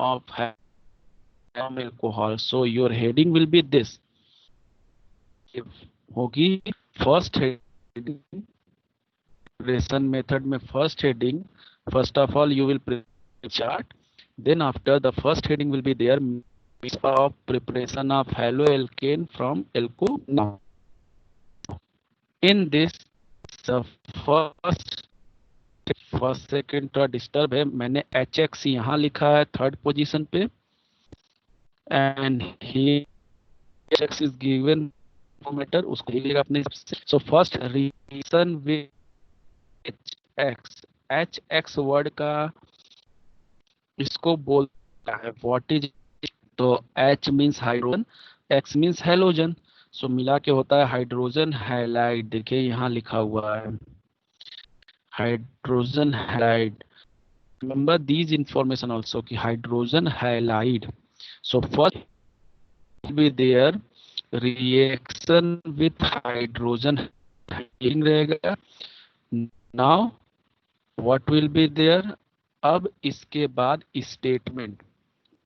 of alcohol. So your heading will be this. होगी first heading, preparation method में first heading. First of all, you will prepare chart. Then after the first heading will be there, of preparation of haloalkane from alco. Now, in this first second third disturb है, मैंने HX यहाँ लिखा है third position पे, and HX is given formatter, उसको लिखेगा अपने सबसे. So first reason with HX word का इसको बोलता है व्हाट इज. तो H means hydrogen, X means halogen. So मिला के होता है हाइड्रोजन हैलाइड. देखिए यहाँ लिखा हुआ है hydrogen halide. Remember these information also कि hydrogen halide. So first will be there reaction with hydrogen रहेगा. Now what will be there? अब इसके बाद स्टेटमेंट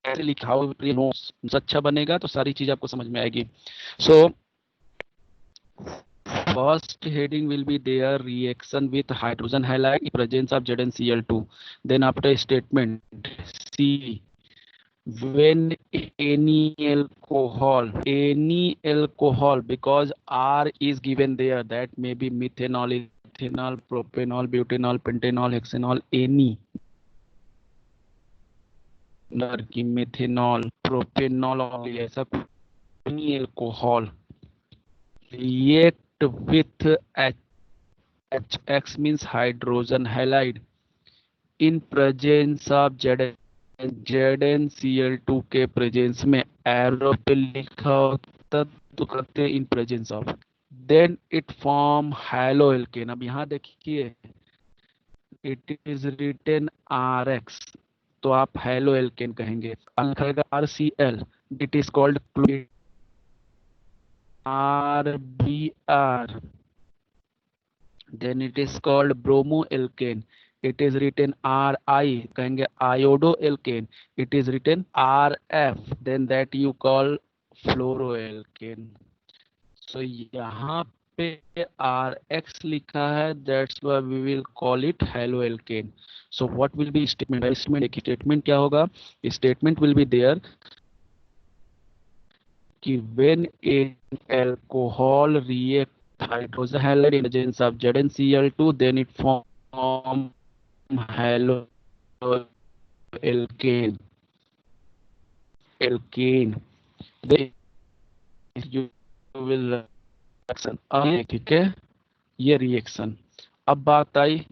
कैसे लिखा हो, नोट्स अच्छा बनेगा तो सारी चीज आपको समझ में आएगी. सो first heading will be there reaction with hydrogen halide in presence of ZnCl2. Then after statement C, when any alcohol because R is given there, that may be methanol, ethanol, propanol, butanol, pentanol, hexanol, any की methanol, propanol ऐसा any alcohol react with HX means hydrogen halide in presence of ZnCl2 के presence में. Arrow पे लिखा होता तो करते in presence of, then it form haloalkane. अब यहाँ देखिए इट इज रिटन RX, तो आप हैलोएल्केन कहेंगे. RCl, it is called RBr, then it is called bromoalkane. It is written RI, कहेंगे iodoalkane. It is written RF, then that you call fluoroalkane. So यहाँ पे RX लिखा है, that's why we will call it haloalkane. So what will be statement? Statement क्या होगा? Statement will be there कि when an alcohol react hydrogen halide in presence of ZnCl2, then it form haloalkane. Then you will reaction. ठीक है, ये reaction. अब बात आई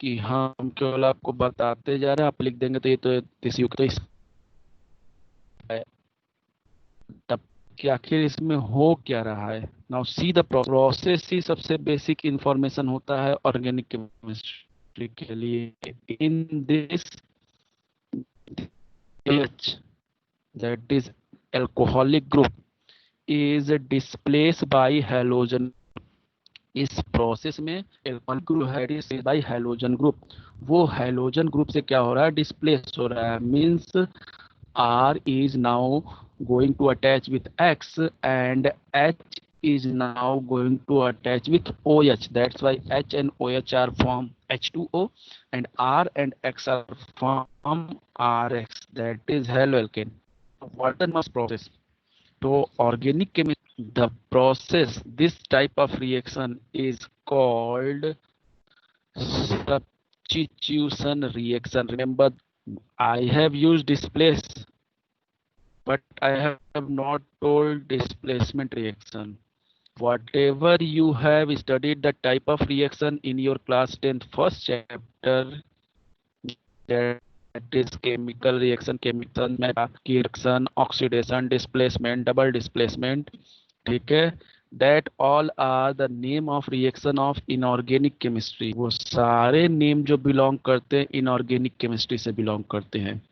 कि हम केवल आपको बताते जा रहे हैं, आप लिख देंगे तो ये तो इस युग तो इस तब कि आखिर इसमें हो क्या रहा है. नाउ सी द प्रोसेस ही सबसे बेसिक इंफॉर्मेशन होता है ऑर्गेनिक केमिस्ट्री के लिए. In this that is alcoholic group is displace bye halogen. इस प्रोसेस में एल्कोहलिक ग्रुप है डिस्प्लेस बाय हैलोजन ग्रुप. वो हैलोजन ग्रुप से क्या हो रहा है, डिस्प्लेस हो रहा है. Means R is now going to attach with X and H is now going to attach with OH. That's why H and OH are form H2O and R and X are form RX. That is haloalkane. What the process? So organic chemistry, the process, this type of reaction is called substitution reaction. Remember, I have used displace, but I have not told displacement reaction. Whatever you have studied the type of reaction in your class 10th first chapter, that is chemical reaction, reaction, oxidation, displacement, double displacement, ठीक है, that all are the name of reaction of inorganic chemistry. वो सारे name जो belong करते हैं inorganic chemistry से belong करते हैं.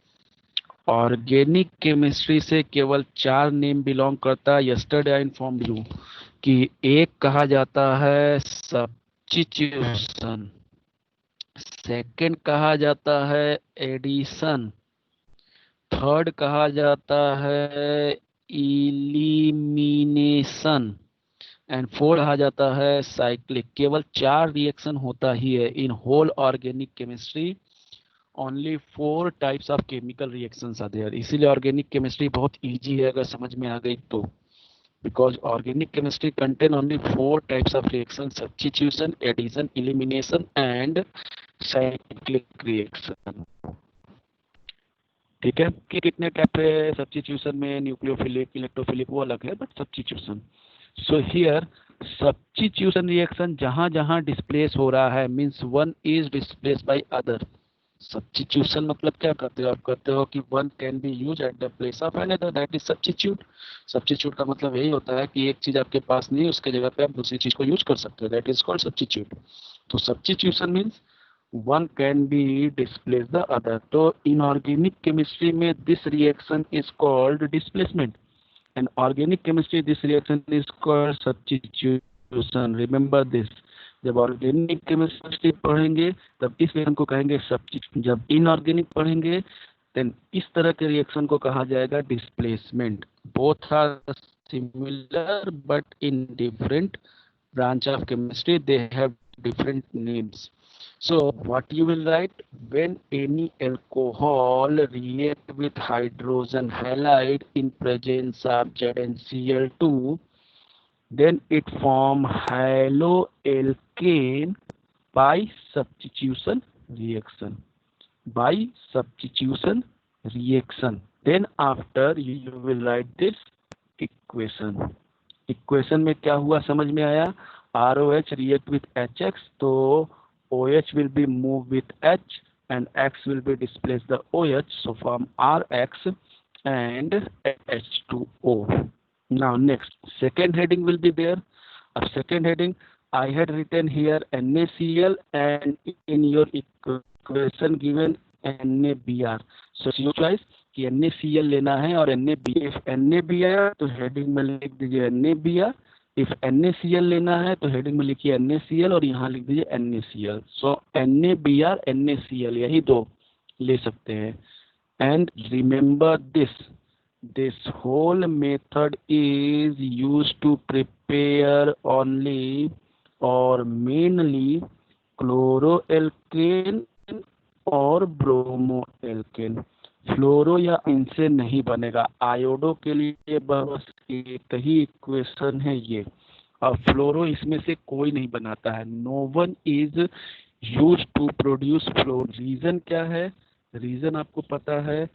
ऑर्गेनिक केमिस्ट्री से केवल 4 नेम बिलोंग करता है. यस्टरडे आई इन्फॉर्म्ड यू कि एक कहा जाता है थर्ड कहा जाता है इलिमिनेशन एंड फोर्थ कहा जाता है साइक्लिक। केवल 4 रिएक्शन होता ही है in whole organic chemistry. Only 4 types of chemical reactions are there. इसीलिए ऑर्गेनिक केमिस्ट्री बहुत इजी है अगर समझ में आ गई तो, because organic chemistry contain only 4 types of reaction: substitution, addition, elimination and cyclic reaction। ठीक है कि कितने टाइप है सब्स्टिट्यूशन में, न्यूक्लियोफिलिक, इलेक्ट्रोफिलिक वो अलग है, but substitution. So here substitution reaction जहां जहां डिस्प्लेस हो रहा है means one is displace by other. Substitution मतलब क्या करते हो आप? कहते हो कि one can be use at the place of another, that is substitute. Substitute का मतलब यही होता है कि एक चीज आपके पास नहीं, उसके जगह पे आप दूसरी चीज को यूज कर सकते हो, दैट इज कॉल्ड सब्स्टिट्यूट। तो substitution means one can be displace the other। तो inorganic chemistry में this reaction is called displacement, and organic chemistry this reaction is called substitution। remember this। जब ऑर्गेनिक केमिस्ट्री पढ़ेंगे तब इस reaction को कहेंगे substitution, जब इनऑर्गेनिक पढ़ेंगे देन इस तरह के रिएक्शन को कहा जाएगा displacement. Both are similar but in different branch of chemistry, they have different names। So what you will write: when any alcohol react with hydrogen halide in presence of ZnCl2, then it form haloalkane by substitution reaction। By substitution reaction, then after you will write this equation। Equation में क्या हुआ समझ में आया? ROH react with HX, तो OH will be moved with H and X will be displaced the OH, so form RX and H2O। Now next, second heading will be there। अब second heading I had written here NaCl and in your equation given NaBr, so it's your choice कि NaCl लेना है और NaBr। If NaBr तो heading में लिख दीजिए NaBr, if NaCl लेना है तो हेडिंग में लिखिए NaCl और यहाँ लिख दीजिए NaCl। सो NaBr NaCl यही दो ले सकते हैं। And remember this whole method is use to prepare only और मेनली क्लोरोएल्केन और ब्रोमोएल्केन। फ्लोरो या इनसे नहीं बनेगा। आयोडो के लिए बस एक ही इक्वेशन है ये, और फ्लोरो इसमें से कोई नहीं बनाता है। No one is use to produce fluoro. Reason क्या है? रीजन आपको पता है,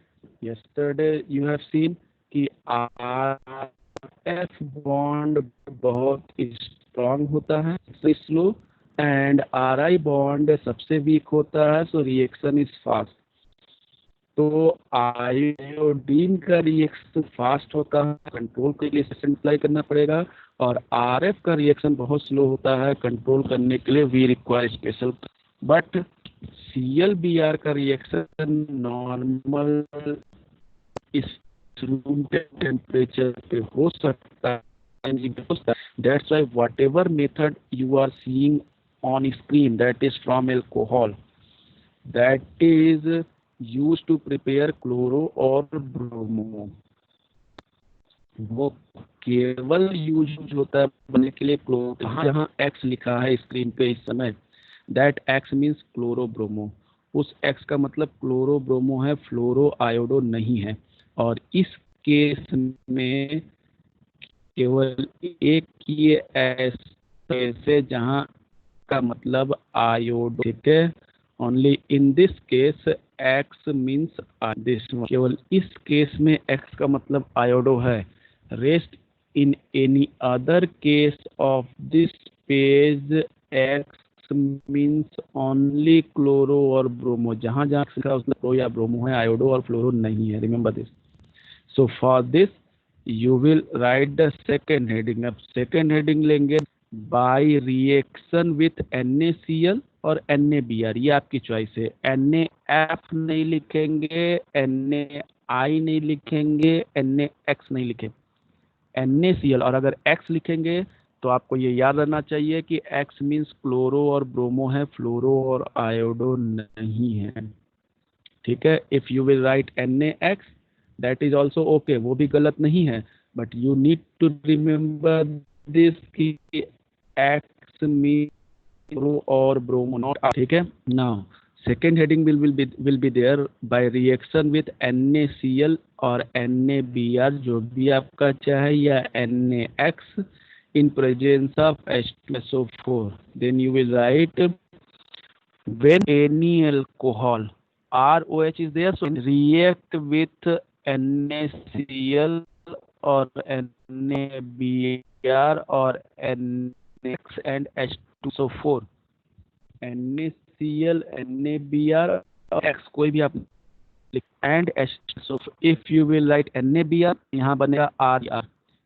यस्टरडे यू हैव सीन कि RF बॉन्ड बहुत स्ट्रांग होता है, स्लो, एंड RI बॉन्ड सबसे वीक होता है, सो रिएक्शन इज फास्ट। तो आयोडीन का रिएक्शन फास्ट होता है, कंट्रोल के लिए अप्लाई करना पड़ेगा, और RF का रिएक्शन बहुत स्लो होता है, कंट्रोल करने के लिए we require special. But ClBr का रिएक्शन नॉर्मल इस रूम के टेम्परेचर पे हो सकता है। That's why whatever method you are seeing on screen that is from alcohol, that is use to prepare chloro और ब्रोमो। वो केवल यूज होता है बनने के लिए क्लोरो। जहाँ X लिखा है स्क्रीन पे इस समय, that X means chloro bromo. उस X का मतलब क्लोरो ब्रोमो है, फ्लोरो आयोडो नहीं है। और इस केस में केवल एक ही ऐसे जहाँ का मतलब आयोडो, ठीक है। Only in this case X means this, केवल इस केस में X का मतलब आयोडो है। Rest in any other case of this page X means only chloro और ब्रोमो। जहाँ जहाँ उसमें क्लोरो या ब्रोमो है, आयोडो और फ्लोरो नहीं है। Remember this. So for this you will write the second heading. अब सेकेंड हेडिंग लेंगे बाय रिएक्शन विथ NaCl और NaBr, ये आपकी चॉइस है। NaF नहीं लिखेंगे, NaI नहीं लिखेंगे, NaX नहीं लिखेंगे, NaCl। और अगर X लिखेंगे तो आपको ये याद रहना चाहिए कि X मीन्स क्लोरो और ब्रोमो है, फ्लोरो और आयोडो नहीं है, ठीक है। If you will write NaX that is also okay, वो भी गलत नहीं है, but you need to remember this कि एक्स मीन ब्रो और ब्रोमो नॉट, ठीक है। Now second heading will be there by reaction with NaCl और NaBr जो भी आपका चाहे, या NaX in presence of H2SO4, then you will write when any alcohol ROH is there, so react with NaCl or NaBr or NaX and H2SO4, NaCl, NaBr or X कोई भी आप and H. So if you will write NaBr, यहाँ बनेगा RR.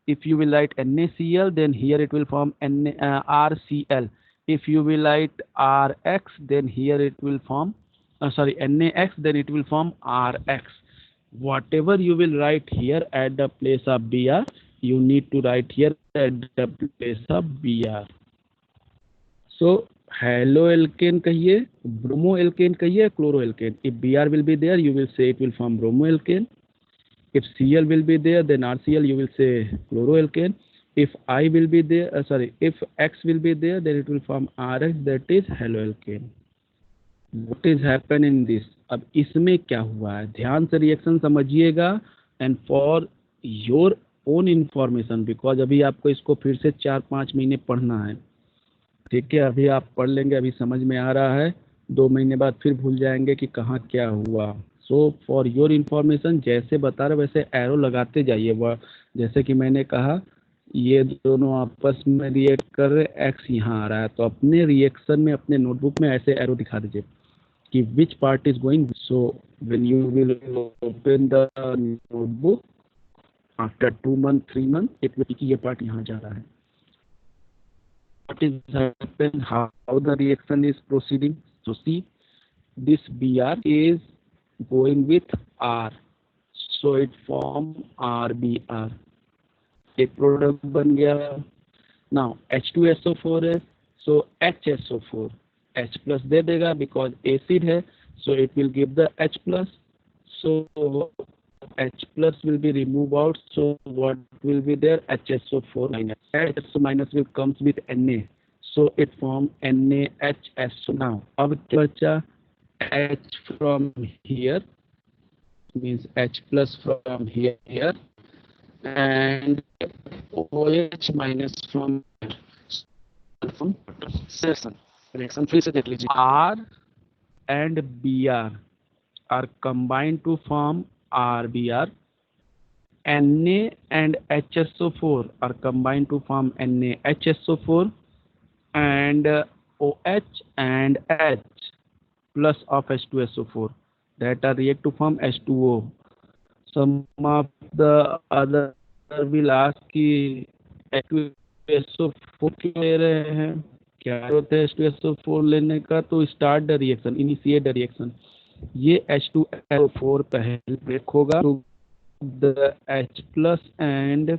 If you will write NaCl, then here it will form RCl. If you will write RX, then here it will form NaX, then it will form RX. Whatever you will write here at the place of Br, you need to write here at the place of Br. So halo alkane कहिए, bromo alkane कहिए, chloro alkane. If Br will be there, you will say it will form bromo alkane. If Cl will be there, then RCl you will say chloroalkane. If I will be there, if X will be there, then it will form RX, that is haloalkane. What is happened in this? अब इसमें क्या हुआ है, ध्यान से reaction समझिएगा and for your own information, because अभी आपको इसको फिर से 4-5 महीने पढ़ना है, ठीक है। अभी आप पढ़ लेंगे, अभी समझ में आ रहा है, 2 महीने बाद फिर भूल जाएंगे कि कहाँ क्या हुआ। सो फॉर योर इंफॉर्मेशन, जैसे बता रहे वैसे एरो लगाते जाइए। वह जैसे कि मैंने कहा ये दोनों आपस में रिएक्ट कर रहे, एक्स यहाँ आ रहा है, तो अपने रिएक्शन में अपने नोटबुक में ऐसे एरो दिखा दीजिए कि which part is going. So when you will open the notebook after 2 month 3 month, it will कि ये पार्ट यहाँ जा रहा है। What is happening, how the reaction is proceeding. So see, this Br is going with R, so it form RBr, एक product बन गया। Now H2SO4 है, so HSO4, H plus दे देगा बिकॉज एसिड है, so it will give the H plus, so H plus will be removed out, so what will be there, HSO4 minus. HSO minus will comes with Na, so it form NaHSO. now अब क्या बचा, H from here means H plus from here and OH minus from section reaction फिर से देख लीजिए। R and Br are combined to form RBr. Na and HSO4 are combined to form NaHSO4, and OH and H plus of H2SO4 that are react to form H2O. Some of the other will ask कि H2SO4 क्यों ले रहे हैं, क्या होता है H2SO4 लेने का, तो start the reaction, initiate the reaction. ये H2SO4 पहले ब्रेक होगा, तो the H plus and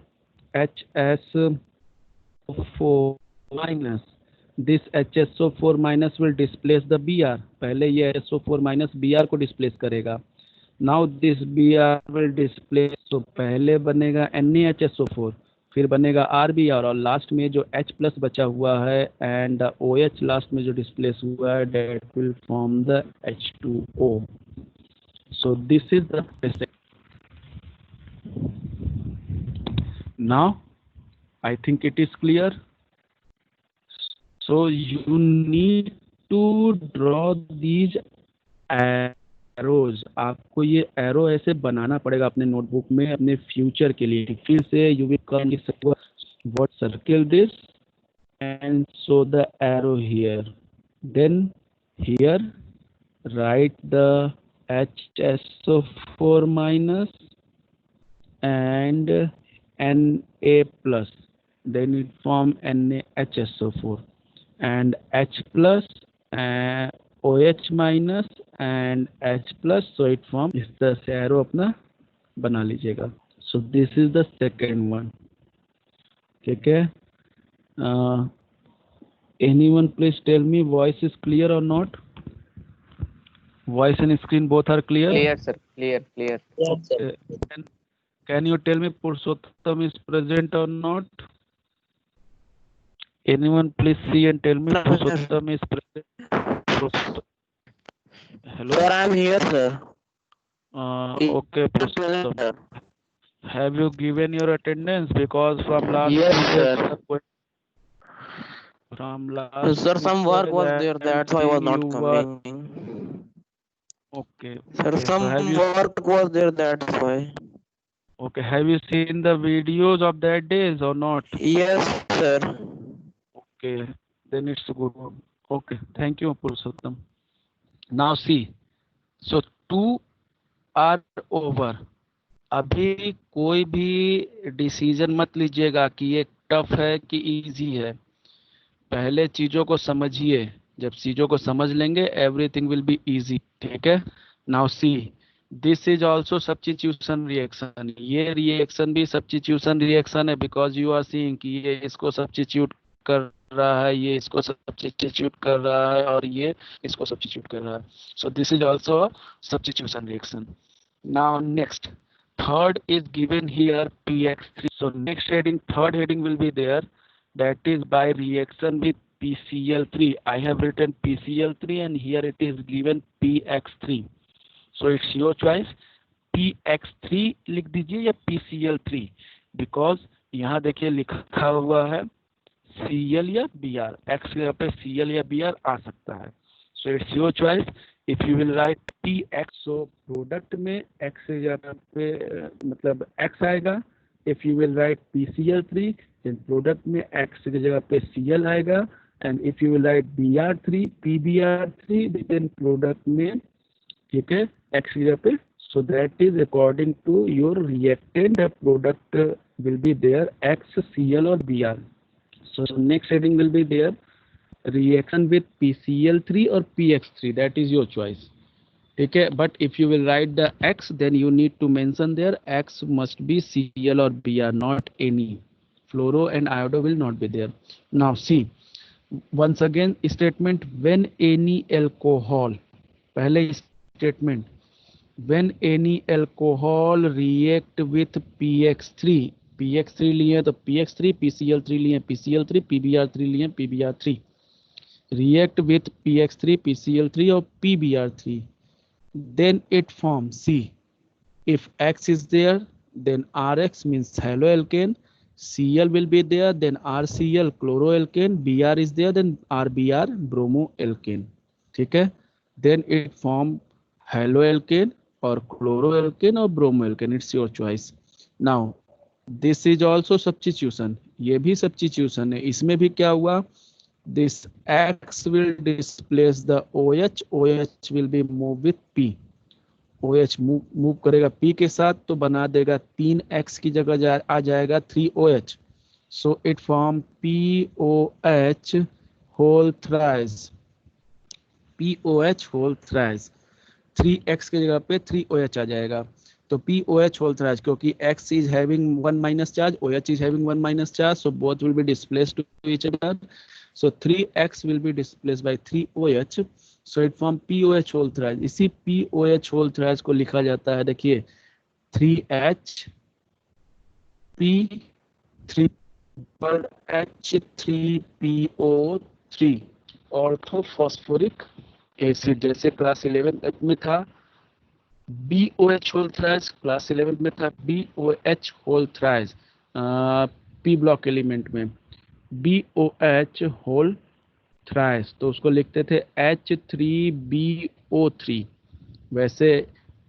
HSO4 minus, this HSO4 minus will displace the Br, पहले ये HSO4 minus Br को डिस्प्लेस करेगा। now this Br will displace, तो पहले बनेगा NaHSO4, फिर बनेगा RBr, और लास्ट में जो H प्लस बचा हुआ है एंड OH लास्ट में जो डिस्प्लेस हुआ है, that will form the H2O. so this is the basic. Now I think it is clear. So you need to draw these arrows. आपको ये एरो ऐसे बनाना पड़ेगा अपने नोटबुक में अपने फ्यूचर के लिए। फिर से you will come what circle this and show the arrow here. Then here write the HSO4 minus and Na plus, then it form NaHSO4, and H plus and OH minus and H plus, so it form, इस तरह से arrow अपना बना लीजिएगा। so this is the second one, ठीक है। anyone please tell me, voice is clear or not? Voice and screen both are clear? Clear sir, clear. Yes, sir. Can you tell me Purushottam is present or not? Anyone please see and tell me Purushottam is present. Purushottam. Hello. Sir, I am here, sir. Okay, Purushottam. Have you given your attendance? Because from last Yes, two days, sir. from last Sir, 2 some work days, was I there, am that's why I was seeing you not were coming. okay. Sir, Okay. So some have you work was there, that's why. okay? Have you seen the videos of that days or not? Yes, sir. Okay. Then it's good. Okay. Thank you, Purushottam. Now see. So 2 are over. अभी कोई भी decision मत लीजिएगा कि ये tough है कि easy है। पहले चीजों को समझिए। जब चीजों को समझ लेंगे एवरीथिंग विल बी इजी। ठीक है। Now see this is also substitution reaction. ये रिएक्शन भी सब्स्टिट्यूशन रिएक्शन है बिकॉज यू आर सीइंग कि ये इसको सब्स्टिट्यूट कर रहा है, ये इसको सब्स्टिट्यूट कर रहा है और ये इसको सब्स्टिट्यूट कर रहा है। So this is also substitution reaction. Now next third is given here px3. So next heading, third heading will be there, that is by reaction with PCl3. I have written PCl3 and here it is given px3. So it's your choice, px3 लिख दीजिए या PCl3, because यहाँ देखिए लिखा हुआ है Cl या Br, x की जगह पे Cl या Br आ सकता है। So it's your choice. If you will write Px, so product में x की जगह पे मतलब x आएगा। If you will write PCl3, then product में x की जगह पे Cl आएगा। And if you will write Br3, PBr3, then product में ठीक है x की जगह पे। So that is according to your reactant, the product will be there x, Cl or Br. So next heading will be there reaction with PCl3 or PX3, that is your choice. ठीक है। But if you will write the X, then you need to mention there X must be Cl or Br, not any. Fluoro and iodo will not be there. Now see, once again statement, when any alcohol, पहले statement, when any alcohol react with px3 लिए तो px3, pcl3 लिए pcl3, pbr3 लिए pbr3, react with px3, pcl3 or pbr3, then it forms C. If X is there, then Rx means haloalkane, Cl will be there, then RCl chloroalkane, Br is there, then RBr bromoalkane. ठीक है। Then it form haloalkane or chloroalkane or bromoalkane, it's your choice. Now this is also substitution, ये भी substitution है। इसमें भी क्या हुआ, this X will displace the OH, OH will be moved with P, OH move करेगा P के साथ तो बना देगा 3X की जगह आ जाएगा 3OH. So it form POH whole thrice, POH whole thrice, 3X की जगह पे 3OH आ जाएगा। तो POH होल थ्राइस, क्योंकि X is having 1 minus charge, OH is having 1 minus charge, so both will be displaced to each other. So 3X will be displaced by 3OH. So it form POH whole thrice. इसी POH whole thrice को लिखा जाता है, देखिए 3H P 3 H3PO3 orthophosphoric acid, जैसे class 11 में था BOH whole thrice, class 11 में था BOH whole thrice P block element में BOH होल थ्राइस, तो उसको लिखते थे H3BO3। वैसे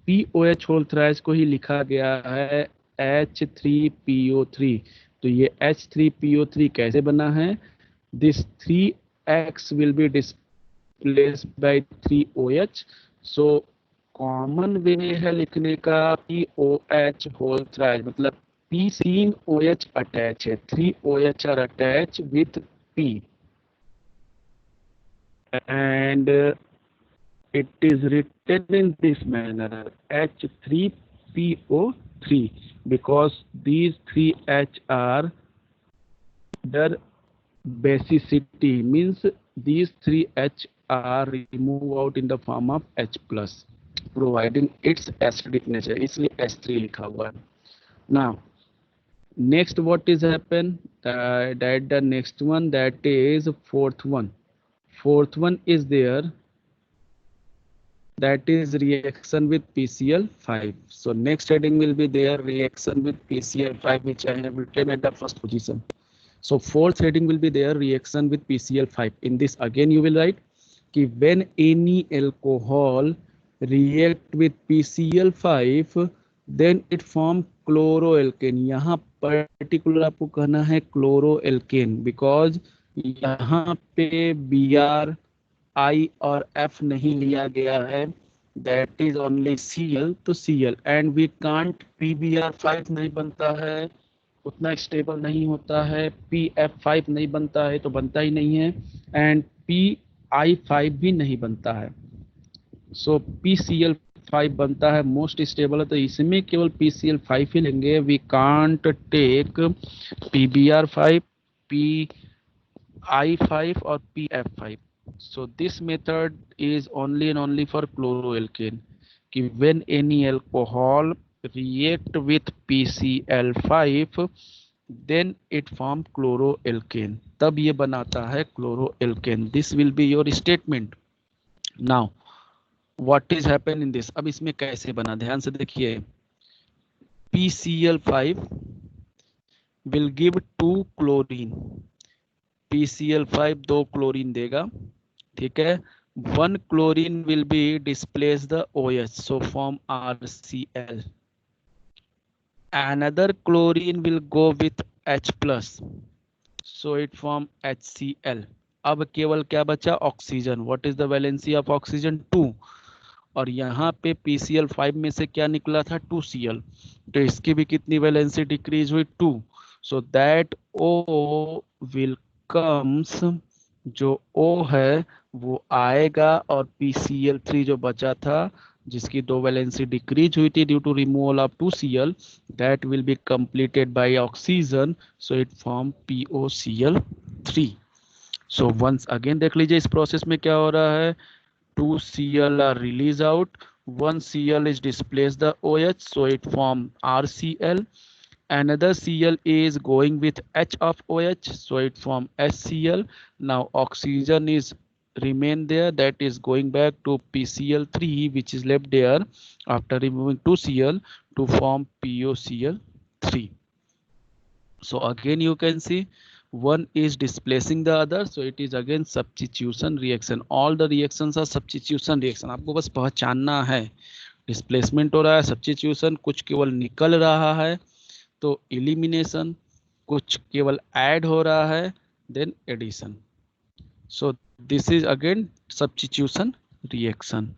POH होल थ्राइस को ही लिखा गया है H3PO3। तो ये H3PO3 कैसे बना है, this 3X will be displaced by 3OH. So common way है लिखने का POH होल थ्राइस, मतलब P 3OH अटैच है, 3OH are attach with P and it is written in this manner H3PO3 because these 3H are their basicity, means these 3H are removed out in the form of H plus. Providing it's acidic nature, इसलिए H3 लिखा हुआ है. Now next what is happen, that the next one, that is fourth one is there, that is reaction with PCl5. So next heading will be there, reaction with PCl5, which I have written at the first position. So fourth heading will be there, reaction with PCl5. In this again you will write कि when any alcohol react with PCl5 then it form chloroalkane. यहाँ particular आपको कहना है क्लोरोएल्केन, because यहाँ पे Br I और F नहीं लिया गया है, that is only Cl, तो Cl, and we can't, PBr5 नहीं बनता है, उतना स्टेबल नहीं होता है, PF5 नहीं बनता है तो बनता ही नहीं है, एंड PI5 भी नहीं बनता है. सो PCl5 बनता है, मोस्ट स्टेबल है, तो इसमें केवल PCl5 ही लेंगे. We can't take PBr5, PI5 और PF5. So this method is only and only for chloroalkane. कि when any alcohol react with PCl5 then it form chloroalkane. तब ये बनाता है chloroalkane. This will be your statement. Now what is happen in this? अब इसमें कैसे बना, ध्यान से देखिए. PCl5 will give 2 chlorine. PCl5 2 chlorine देगा, ठीक है. 1 chlorine will be displace the OH, so form RCl. Another chlorine will go with H plus, so it form HCl. अब केवल क्या बचा, oxygen. What is the valency of oxygen, 2. और यहाँ पे PCl5 में से क्या निकला था, 2Cl, तो इसकी भी कितनी वैलेंसी डिक्रीज हुई, 2. So that O will comes, जो O है वो आएगा, और PCl3 जो बचा था जिसकी 2 वैलेंसी डिक्रीज हुई थी due to removal of 2Cl, that will be completed by oxygen, so it form POCl3. So once again देख लीजिए इस प्रोसेस में क्या हो रहा है. 2Cl are released out, 1Cl is displaced the OH, so it form RCl. Another Cl is going with H of OH, so it form HCl. Now oxygen is remain there, that is going back to PCl3 which is left there after removing 2Cl to form POCl3. So again you can see one is displacing the other, so it is again substitution reaction. All the reactions are substitution reaction. आपको बस पहचानना है, displacement हो रहा है, substitution, कुछ केवल निकल रहा है तो एलिमिनेशन, कुछ केवल ऐड हो रहा है then addition. So this is again substitution reaction.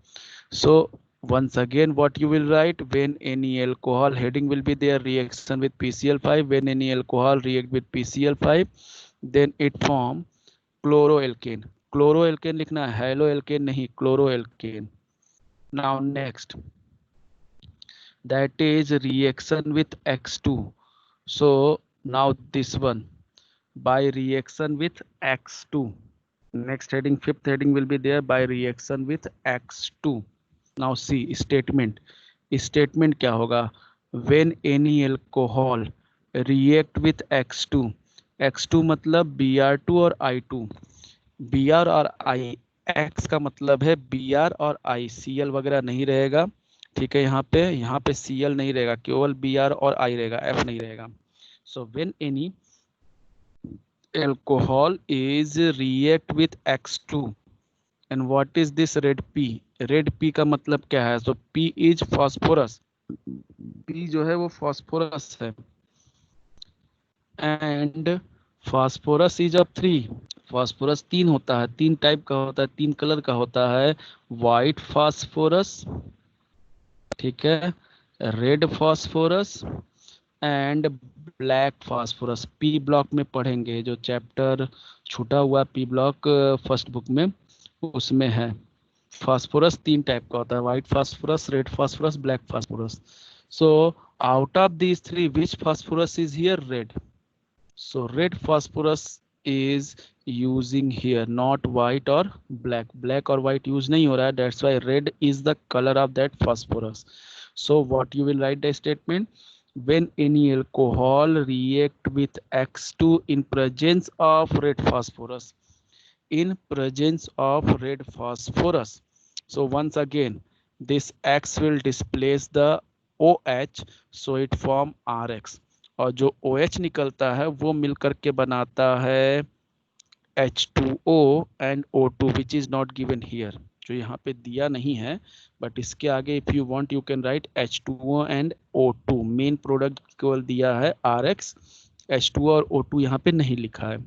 So once again what you will write, when any alcohol, heading will be there, reaction with PCl5, when any alcohol react with PCl5 then it form chloroalkane. chloroalkane लिखना है, haloalkane नहीं, chloroalkane. Now next, that is reaction with X2. So now this one, by reaction with X2. Next heading, fifth heading will be there, by reaction with X2. Now see statement. Statement क्या होगा, when any alcohol react with X2. X2 मतलब Br2 और I2. Br और I, X का मतलब है Br और I, Cl वगैरह नहीं रहेगा, ठीक है. यहाँ पे Cl नहीं रहेगा, केवल Br और I रहेगा, F नहीं रहेगा. So when any alcohol is react with X2 and what is this red P? Red P का मतलब क्या है, so P is phosphorus. P जो है वो फॉस्फोरस है, and phosphorus is of 3. Phosphorus 3 होता है, 3 टाइप का होता है, 3 कलर का होता है. व्हाइट फॉस्फोरस, ठीक है, red phosphorus and black phosphorus. P block में पढ़ेंगे, जो चैप्टर छूटा हुआ P ब्लॉक फर्स्ट बुक में उसमें है. फास्फोरस 3 टाइप का होता है, white phosphorus, red phosphorus, black phosphorus. So out of these 3 which phosphorus is here, red. So red phosphorus is using here, not white or black. Black or white use नहीं हो रहा है, that's why red is the color of that phosphorus. So what you will write the statement, when any alcohol react with X2 in presence of red phosphorus, in presence of red phosphorus. So once again, this X will displace the OH, so it form RX, और जो OH निकलता है वो मिलकर के बनाता है H2O and O2 which is not given here, जो यहाँ पे दिया नहीं है, बट इसके आगे if you want you can write H2O and O2. Main product केवल दिया है RX, H2O और O2 यहाँ पे नहीं लिखा है,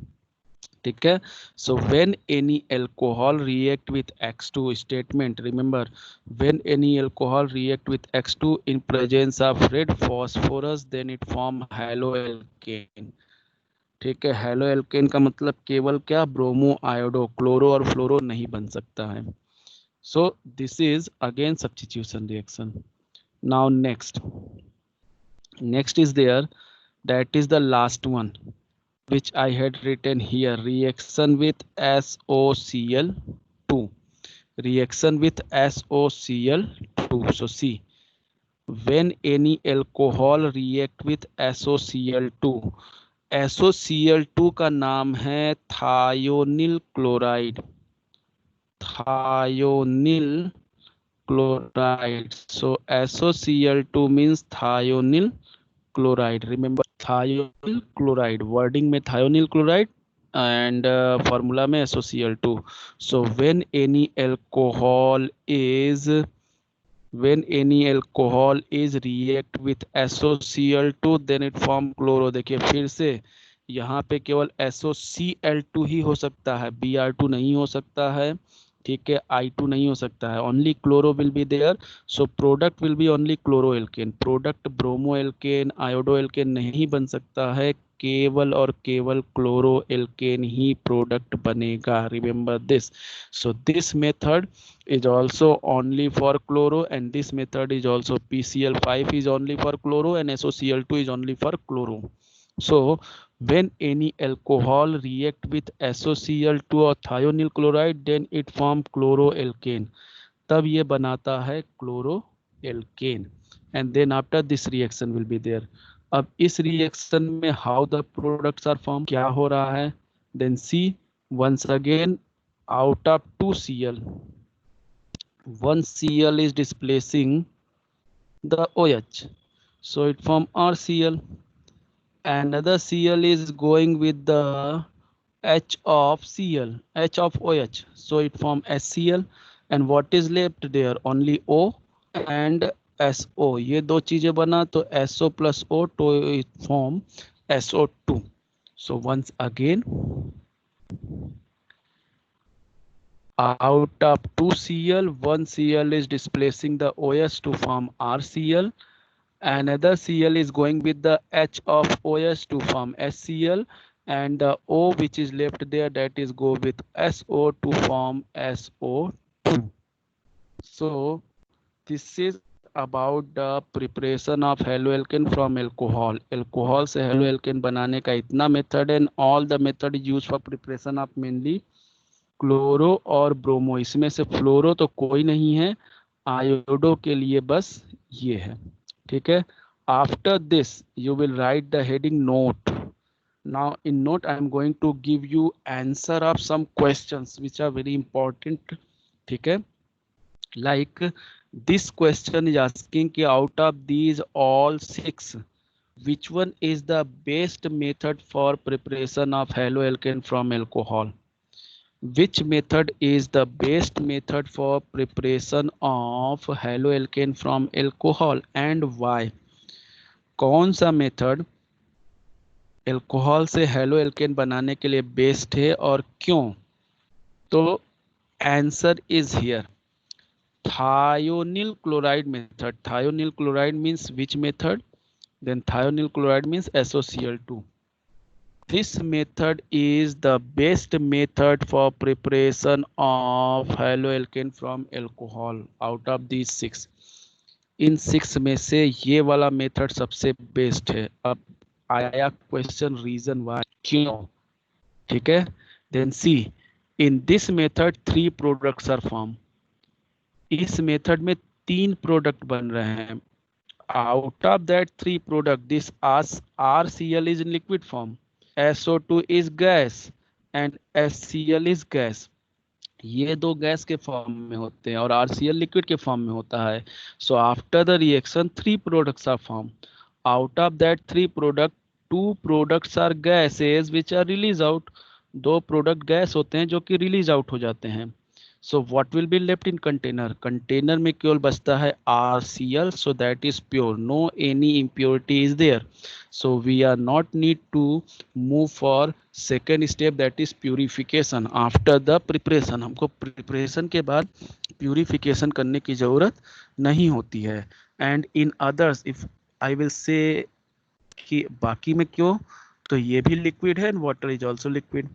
ठीक है. So when any alcohol react with X2 statement, remember when any alcohol react with X2 in presence of red phosphorus then it form halo alkane. ठीक है, हैलो एल्केन का मतलब केवल क्या, ब्रोमो आयोडो, क्लोरो और फ्लोरो नहीं बन सकता है. So this is again substitution reaction. Now next is there, that is the last one which I had written here, reaction with SOCl2, reaction with SOCl2. So see, when any alcohol react with SOCl2, SOCl2 का नाम है thionyl chloride, thionyl chloride. So SOCl2 means thionyl chloride. Remember thionyl chloride, wording में thionyl chloride and formula में SOCl2. So when any alcohol is react with SOCl2 then it form chloro. देखिए फिर से यहाँ पे केवल SOCl2 ही हो सकता है, Br2 नहीं हो सकता है, ठीक है, I2 नहीं हो सकता है, only chloro will be there. So product will be only chloro alkane. Product bromo alkane, iodo alkane नहीं बन सकता है, केवल और केवल क्लोरो एल्केन ही प्रोडक्ट बनेगा. Remember this. So this method is also only for chloro and this method is also PCl5 is only for chloro and SOCl2 is only for chloro. So when any alcohol react with SOCl2 or thionyl chloride then it form chloroalkane, तब ये बनाता है chloroalkane and then after this reaction will be there. अब इस reaction में how the products are formed, क्या हो रहा है, then see once again, out of 2Cl, 1Cl is displacing the OH, so it form RCl. Another Cl is going with the H of Cl, H of OH, so it form HCl. And what is left there, only O and SO. ये दो चीजें बना तो SO plus O तो it form SO2. So once again, out of 2Cl, 1Cl is displacing the OH to form RCl. Another Cl is going with the H of OH to form HCl, and the O which is left there, that is go with SO to form SO2. So this is about the preparation of haloalkane from alcohol. Alcohol से haloalkane बनाने का इतना method and all the method is used for preparation of mainly chloro और bromo. इसमें से फ्लोरो तो कोई नहीं है, आयोडो के लिए बस ये है, ठीक है. After this you will write the heading note. Now in note I am going to give you answer of some questions which are very important, ठीक है. Like this question is asking कि out of these all 6 which one is the best method for preparation of haloalkane from alcohol? Which method is the best method for preparation of haloalkane from alcohol and why? कौन सा method alcohol से haloalkane बनाने के लिए best है और क्यों? तो answer is here, thionyl chloride method. Thionyl chloride means which method? Then thionyl chloride means SOCl2. This method is the best method for preparation of haloalkane from alcohol out of these 6. इन 6 में से ये वाला method सबसे best है. अब आया question reason why, क्यों, ठीक है. Then C, in this method 3 products are formed. इस मेथड में 3 प्रोडक्ट बन रहे हैं. Out of that 3 product, this RCl is in liquid form, SO2 is gas and HCl is gas. ये दो गैस के फॉर्म में होते हैं और RCl लिक्विड के फॉर्म में होता है. So after the reaction 3 products are form. Out of that 3 product 2 products are gases which are release out. 2 product gas होते हैं जो कि रिलीज आउट हो जाते हैं. So what will be left in container. Container में केवल बचता है RCl, so that is pure, no any impurity is there. So we are not need to move for second step, that is purification after the preparation. हमको preparation के बाद purification करने की जरूरत नहीं होती है. And in others if I will say कि बाकी में क्यों, तो ये भी लिक्विड है and water is also liquid.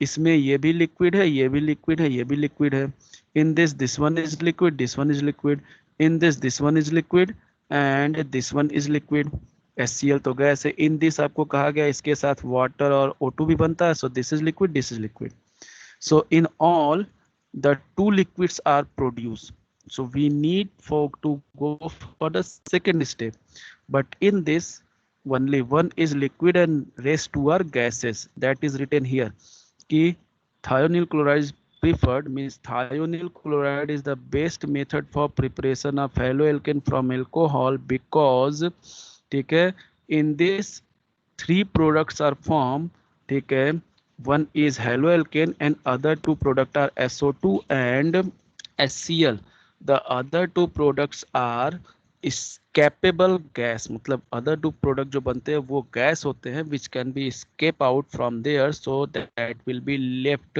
इसमें ये भी लिक्विड है, ये भी लिक्विड है, ये भी लिक्विड है. In this one is liquid, this one is liquid. In this one is liquid and this one is liquid. HCl तो गैस है. इन दिस आपको कहा गया इसके साथ वाटर और O2 भी बनता है. So this is liquid, this is liquid. So in all the 2 liquids are produced. So we need to go for the second step. But in this only one is liquid and rest 2 are gases. That is written here. कि thionyl chloride is preferred, means thionyl chloride is the best method for preparation of haloalkane from alcohol because ठीक है in this 3 products are formed. ठीक है, one is haloalkane and other 2 products are SO2 and HCl. The other 2 products are escapable gas, मतलब other 2 product जो बनते हैं वो gas होते हैं which can be escape out from there, so that will be left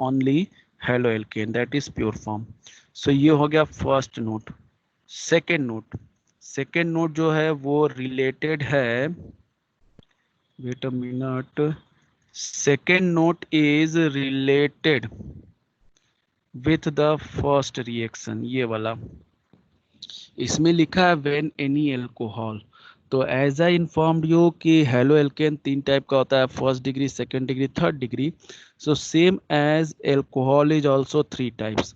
only haloalkane, that is pure form. So ये हो गया फर्स्ट नोट. सेकेंड नोट जो है वो रिलेटेड है, wait a minute, second note is related with the first reaction. ये वाला इसमें लिखा है व्हेन एनी अल्कोहल. तो एज आई इन्फॉर्म्ड यू कि हेलोएल्केन 3 टाइप का होता है, first degree, second degree, third degree. So same as alcohol is also 3 types,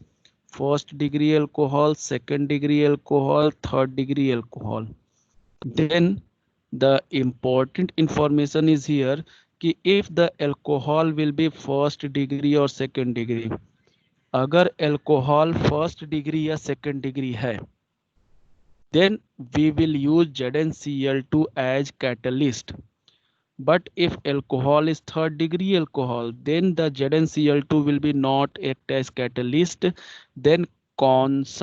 first degree alcohol, second degree alcohol, third degree alcohol. Then the important information is here कि if the alcohol will be first degree or second degree. अगर alcohol first degree या second degree है then we will use ZnCl2 as catalyst. But if alcohol is third degree alcohol, then the ZnCl2 will be not act as catalyst, then concentrated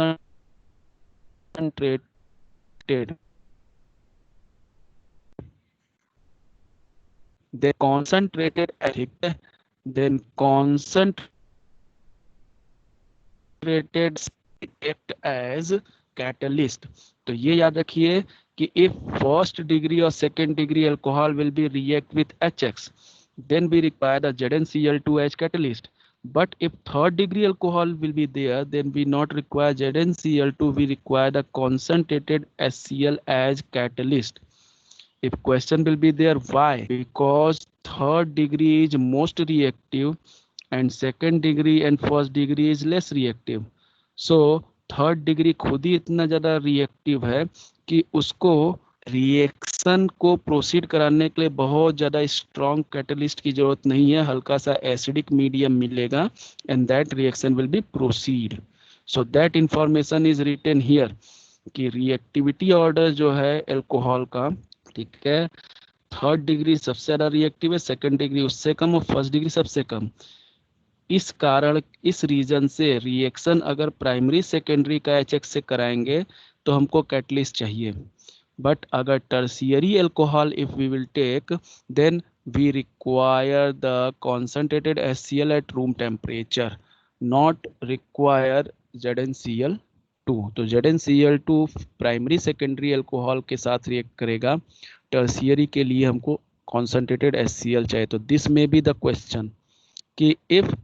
act as catalyst. तो ये याद रखिए कि if first degree or second degree alcohol will be react with HX, then we require the ZnCl2 as catalyst. But if third degree alcohol will be there, then we not require ZnCl2, we require the concentrated HCl as catalyst. If question will be there, why? Because third degree is most reactive and second degree and first degree is less reactive. So third degree खुद ही इतना ज़्यादा reactive है कि उसको reaction को proceed कराने के लिए बहुत ज़्यादा स्ट्रॉन्ग कैटलिस्ट की जरूरत नहीं है, हल्का सा एसिडिक मीडियम मिलेगा and that reaction will be proceed. So that information is written here कि रिएक्टिविटी ऑर्डर जो है अल्कोहल का, ठीक है, थर्ड डिग्री सबसे ज़्यादा रिएक्टिव है, सेकेंड डिग्री उससे कम और फर्स्ट डिग्री सबसे कम. इस कारण, इस रीजन से रिएक्शन अगर प्राइमरी सेकेंडरी का HX से कराएंगे तो हमको कैटलिस्ट चाहिए. बट अगर tertiary alcohol if we will take, then we require the concentrated HCl at room temperature, not require ZnCl2. तो ZnCl2 प्राइमरी सेकेंडरी अल्कोहल के साथ रिएक्ट करेगा, टर्शियरी के लिए हमको कॉन्सेंट्रेटेड HCl चाहिए. तो दिस में बी द क्वेश्चन कि if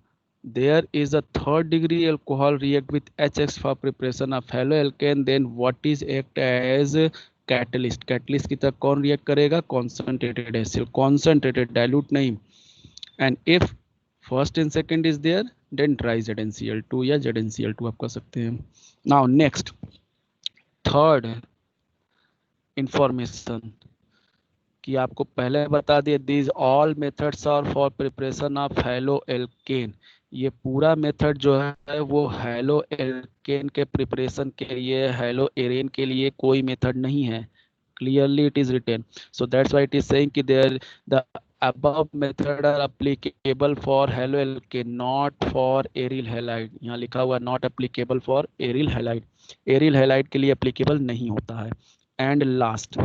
there is a third degree alcohol react with HX for preparation of haloalkane, then what is act as catalyst. catalyst की तरह कौन react करेगा? concentrated HCl, concentrated, dilute नहीं. and if first and second is there, then try ZnCl2 या ZnCl2 आप कर सकते हैं. नाउ नेक्स्ट थर्ड इंफॉर्मेशन कि आपको पहले बता दिए these all methods are for preparation of halo alkane. ये पूरा मेथड जो है वो हैलो एल्केन के प्रिपरेशन के लिए, हैलो एरेन के लिए कोई मेथड नहीं है. Clearly it is written, so that's why it is saying कि there the above method are applicable for halo alkane, not for aryl halide. यहाँ लिखा हुआ not applicable for aryl halide. aryl halide के लिए applicable नहीं होता है. And last,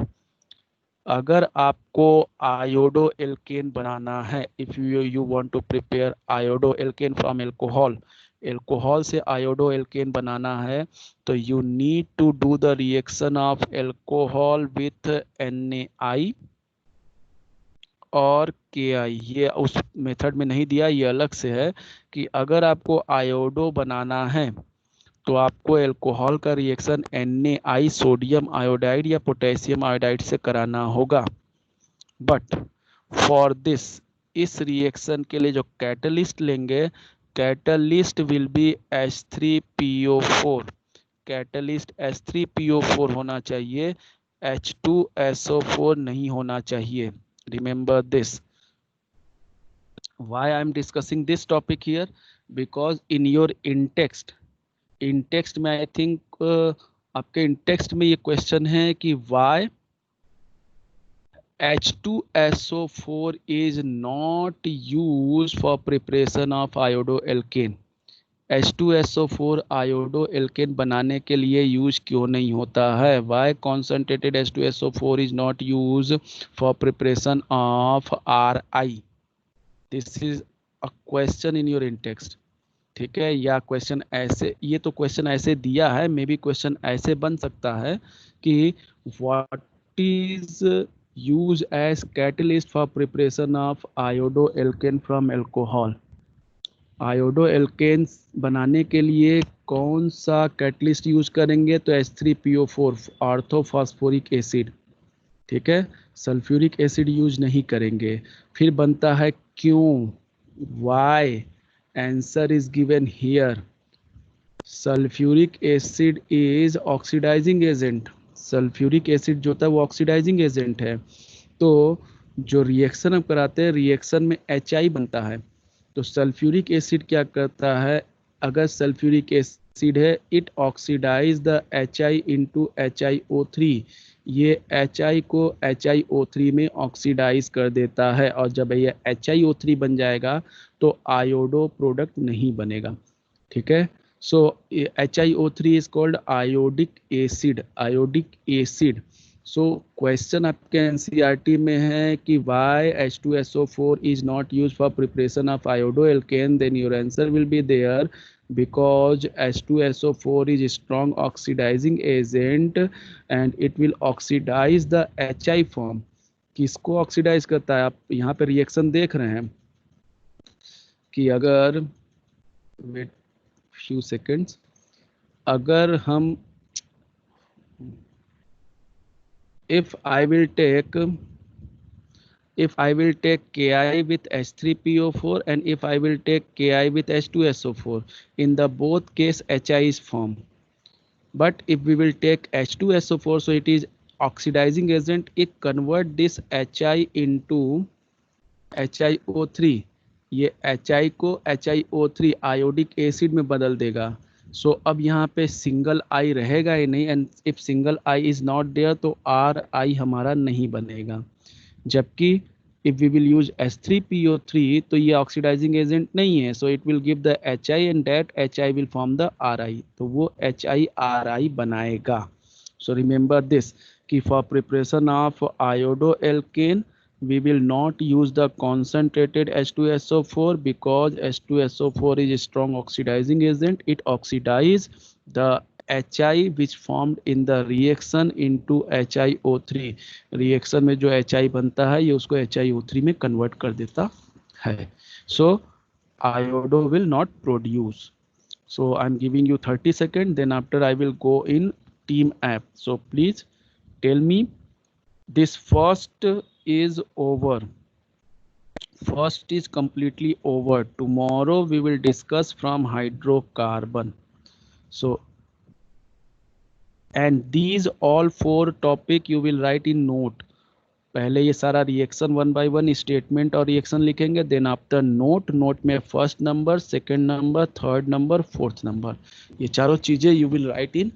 अगर आपको आयोडो एल्केन बनाना है, if you want to prepare iodo alkane from alcohol, alcohol से आयोडो एल्केन बनाना है, तो you need to do the reaction of alcohol with NaI और KI. ये उस मेथड में नहीं दिया, ये अलग से है कि अगर आपको आयोडो बनाना है तो आपको एल्कोहल का रिएक्शन NaI सोडियम आयोडाइड या पोटेशियम आयोडाइड से कराना होगा. बट फॉर दिस, इस रिएक्शन के लिए जो कैटलिस्ट लेंगे, catalyst will be H3PO4. Catalyst H3PO4 होना चाहिए, H2SO4 नहीं होना चाहिए. Remember this. Why I am discussing this topic here? Because in your in text में आई थिंक आपके इन टेक्स्ट में ये क्वेश्चन है कि why H2SO4 is not used for preparation of iodoalkane. H2SO4 आयोडोएल्केन बनाने के लिए यूज क्यों नहीं होता है? Why concentrated H2SO4 is not used for preparation of RI? This is a question in your in text. ठीक है, या क्वेश्चन ऐसे, ये तो क्वेश्चन ऐसे दिया है, मे बी क्वेश्चन ऐसे बन सकता है कि what is use as catalyst for preparation of iodoalkane from alcohol. Iodoalkane बनाने के लिए कौन सा कैटलिस्ट यूज करेंगे? तो H3PO4 ऑर्थोफॉस्फोरिक एसिड. ठीक है, सल्फ्यूरिक एसिड यूज नहीं करेंगे. फिर बनता है क्यों, why. Answer is given here. Sulfuric acid is oxidizing agent. Sulphuric acid जो होता है वो ऑक्सीडाइजिंग एजेंट है. तो जो रिएक्शन हम कराते हैं, रिएक्शन में HI बनता है. तो सल्फ्यूरिक एसिड क्या करता है, अगर सल्फ्यूरिक एसिड है, it oxidize the HI into HiO3. ये HI को HiO3 में ऑक्सीडाइज कर देता है, और जब ये HiO3 बन जाएगा तो आयोडो प्रोडक्ट नहीं बनेगा. ठीक है, सो HiO3 is called iodic acid. Iodic acid. So question आपके NCERT में है कि why H2SO4 is not used for preparation of iodoalkane, then your answer will be there because H2SO4 is a strong oxidizing agent and it will oxidize the HI form. किसको oxidise करता है? आप यहाँ पे reaction देख रहे हैं कि अगर वेट फ्यू सेकेंड्स, अगर हम if I will take Ki with H3PO4 and if I will take Ki with H2SO4, in the both case HI is formed. But if we will take H2SO4, so it is oxidizing agent, it convert this HI into HiO3. ये HI को HiO3 iodic acid में बदल देगा. सो अब यहाँ पे single I रहेगा ही नहीं, and if single I is not there तो RI हमारा नहीं बनेगा. जबकि if we will use H3PO3 तो ये ऑक्सीडाइजिंग एजेंट नहीं है, so it will give the HI and that HI will form the RI. तो वो HI बनाएगा. सो रिमेंबर दिस कि for preparation of iodoalkane we will not use the concentrated H2SO4 because H2SO4 is a strong oxidizing agent. It oxidizes the HI which formed in the reaction into HiO3. Reaction में जो HI बनता है ये उसको HiO3 में convert कर देता है. So iodo will not produce. So I'm giving you 30 seconds, then after I will go in team app. So please tell me, this first is over. first is completely over. Tomorrow we will discuss from hydrocarbon. So, and these all 4 topic you will write in note. पहले ये सारा reaction 1 by 1 statement और reaction लिखेंगे, then after note में first number, second number, third number, fourth number, ये चारों चीजें you will right in